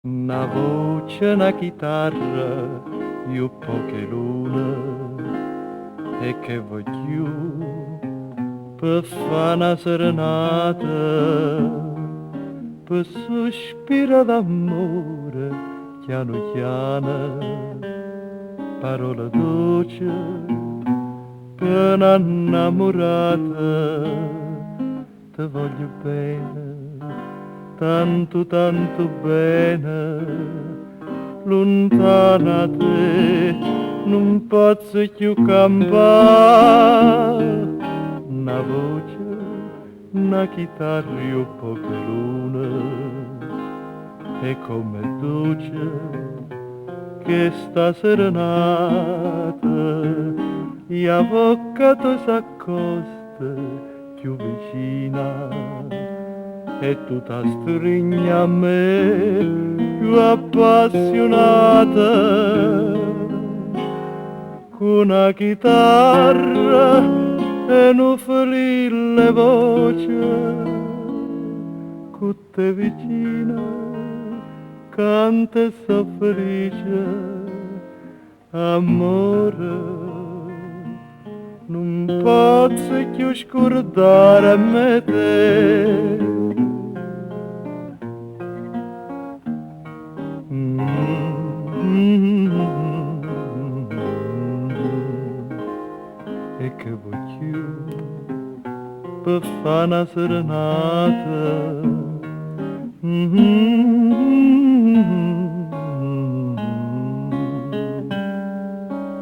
Una voce, una chitarra, io poche lune, e che voglio per fa' una serenata, per sospiro d'amore, piano piano, parola dolce, per un'innamorata, te voglio bene, tanto tanto bene, lontana da te non posso più campare. Una voce, una chitarra, io poche lune, e come dolce che sta serenata, e avvocato s'accosta più vicina, e tutta stringe a me più appassionata, con una chitarra e un ferile voce, con te vicina canta e so felice, amore. Non posso più scordare me te. E che voglio per fa' una serenata.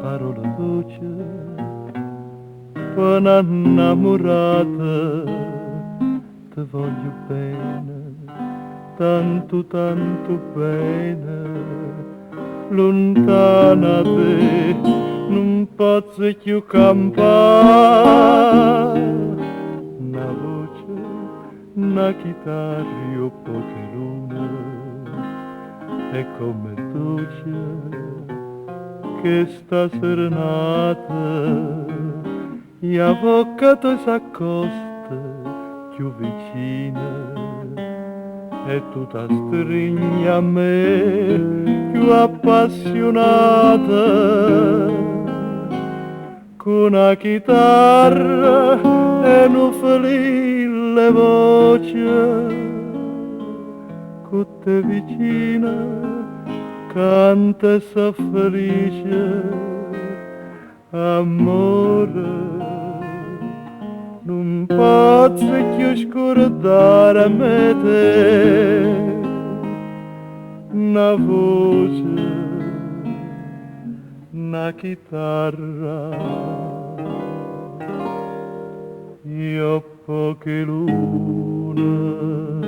Parola dolce per un'innamorata, te voglio bene, tanto tanto bene, lontana da te non posso più campare. Una voce, una chitarra, io poche lune, e come dolce che sta serenata, e avvocato s'accosta più vicina, e tutta stringe a me più appassionata, con una chitarra e un ferile voce, con te vicina canta e sa felice, amore. Non posso più scordare me te. Una voce, una chitarra, io poche lune.